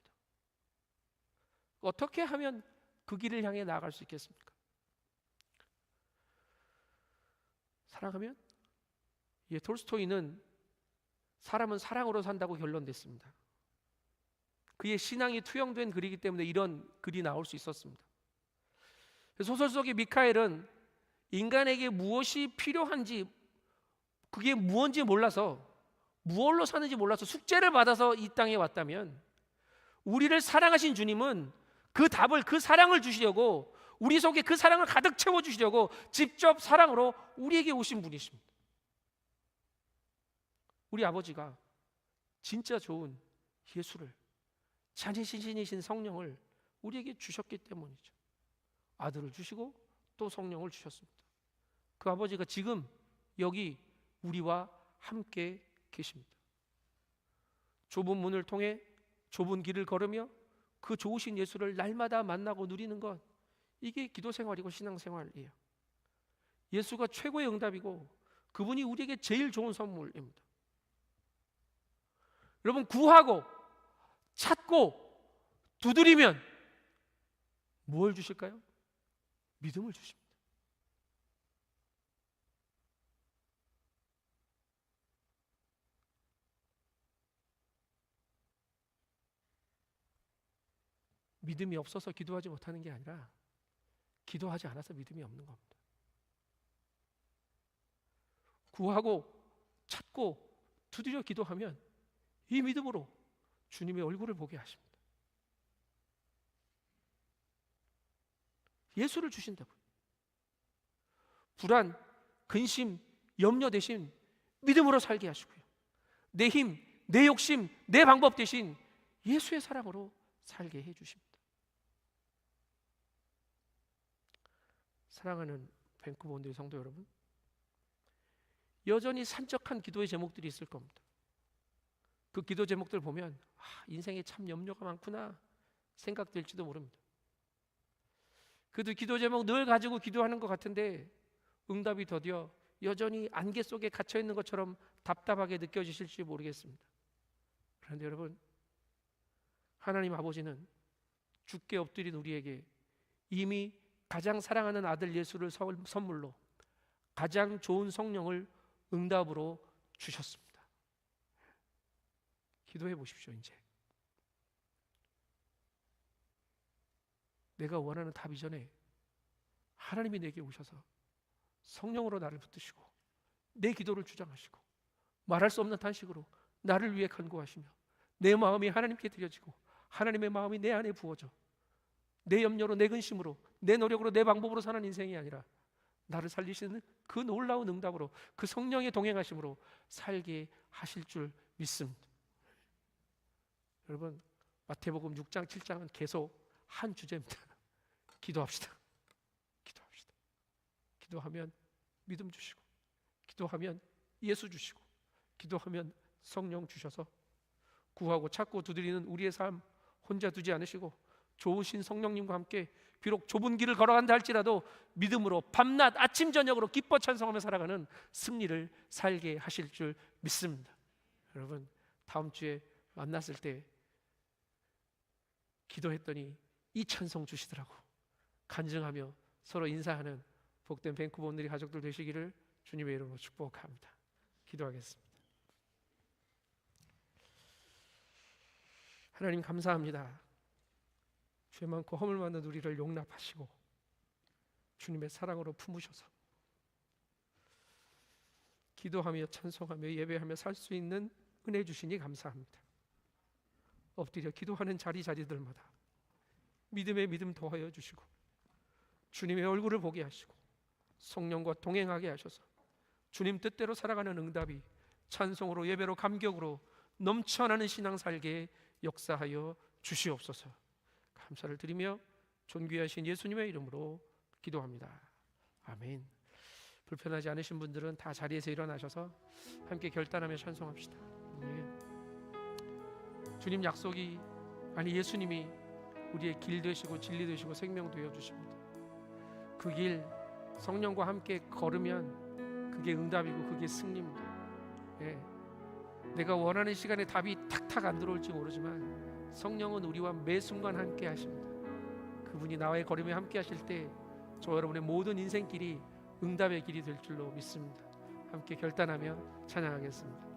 어떻게 하면 그 길을 향해 나아갈 수 있겠습니까? 사랑하면? 예, 톨스토이는 사람은 사랑으로 산다고 결론냈습니다. 그의 신앙이 투영된 글이기 때문에 이런 글이 나올 수 있었습니다. 소설 속의 미카엘은 인간에게 무엇이 필요한지, 그게 무엇인지 몰라서, 무엇로 사는지 몰라서 숙제를 받아서 이 땅에 왔다면, 우리를 사랑하신 주님은 그 답을, 그 사랑을 주시려고, 우리 속에 그 사랑을 가득 채워주시려고 직접 사랑으로 우리에게 오신 분이십니다. 우리 아버지가 진짜 좋은 예수를, 자신이신 성령을 우리에게 주셨기 때문이죠. 아들을 주시고 또 성령을 주셨습니다. 그 아버지가 지금 여기 우리와 함께 계십니다. 좁은 문을 통해 좁은 길을 걸으며 그 좋으신 예수를 날마다 만나고 누리는 것, 이게 기도 생활이고 신앙 생활이에요. 예수가 최고의 응답이고 그분이 우리에게 제일 좋은 선물입니다. 여러분, 구하고 찾고 두드리면 뭘 주실까요? 믿음을 주십니다. 믿음이 없어서 기도하지 못하는 게 아니라 기도하지 않아서 믿음이 없는 겁니다. 구하고 찾고 두드려 기도하면 이 믿음으로 주님의 얼굴을 보게 하십니다. 예수를 주신다고요. 불안, 근심, 염려 대신 믿음으로 살게 하시고요. 내 힘, 내 욕심, 내 방법 대신 예수의 사랑으로 살게 해주십니다. 사랑하는 밴쿠버 온누리 성도 여러분, 여전히 산적한 기도의 제목들이 있을 겁니다. 그 기도 제목들 보면 인생에 참 염려가 많구나 생각될지도 모릅니다. 그래도 기도 제목 늘 가지고 기도하는 것 같은데 응답이 더디어 여전히 안개 속에 갇혀 있는 것처럼 답답하게 느껴지실지 모르겠습니다. 그런데 여러분, 하나님 아버지는 죽게 엎드린 우리에게 이미 가장 사랑하는 아들 예수를 선물로 가장 좋은 성령을 응답으로 주셨습니다. 기도해 보십시오. 이제 내가 원하는 답 이전에 하나님이 내게 오셔서 성령으로 나를 붙드시고 내 기도를 주장하시고 말할 수 없는 탄식으로 나를 위해 간구하시며 내 마음이 하나님께 드려지고 하나님의 마음이 내 안에 부어져 내 염려로, 내 근심으로, 내 노력으로, 내 방법으로 사는 인생이 아니라 나를 살리시는 그 놀라운 응답으로, 그 성령의 동행하심으로 살게 하실 줄 믿습니다. 여러분, 마태복음 6장 7장은 계속 한 주제입니다. 기도합시다. 기도합시다. 기도하면 믿음 주시고, 기도하면 예수 주시고, 기도하면 성령 주셔서 구하고 찾고 두드리는 우리의 삶 혼자 두지 않으시고 좋으신 성령님과 함께 비록 좁은 길을 걸어간다 할지라도 믿음으로 밤낮 아침 저녁으로 기뻐 찬송하며 살아가는 승리를 살게 하실 줄 믿습니다. 여러분, 다음 주에 만났을 때 기도했더니 이 찬송 주시더라고 간증하며 서로 인사하는 복된 밴쿠버 온누리 가족들 되시기를 주님의 이름으로 축복합니다. 기도하겠습니다. 하나님 감사합니다. 죄 많고 허물 많은 우리를 용납하시고 주님의 사랑으로 품으셔서 기도하며 찬송하며 예배하며 살 수 있는 은혜 주시니 감사합니다. 엎드려 기도하는 자리자리들마다 믿음에 믿음 더하여 주시고 주님의 얼굴을 보게 하시고 성령과 동행하게 하셔서 주님 뜻대로 살아가는 응답이 찬송으로 예배로 감격으로 넘쳐나는 신앙 살게 역사하여 주시옵소서. 감사를 드리며 존귀하신 예수님의 이름으로 기도합니다. 아멘. 불편하지 않으신 분들은 다 자리에서 일어나셔서 함께 결단하며 찬송합시다. 주님 약속이, 아니 예수님이 우리의 길 되시고 진리 되시고 생명 되어 주십니다. 그 길 성령과 함께 걸으면 그게 응답이고 그게 승리입니다. 예. 내가 원하는 시간에 답이 탁탁 안 들어올지 모르지만 성령은 우리와 매 순간 함께 하십니다. 그분이 나와의 걸음에 함께 하실 때 저 여러분의 모든 인생길이 응답의 길이 될 줄로 믿습니다. 함께 결단하며 찬양하겠습니다.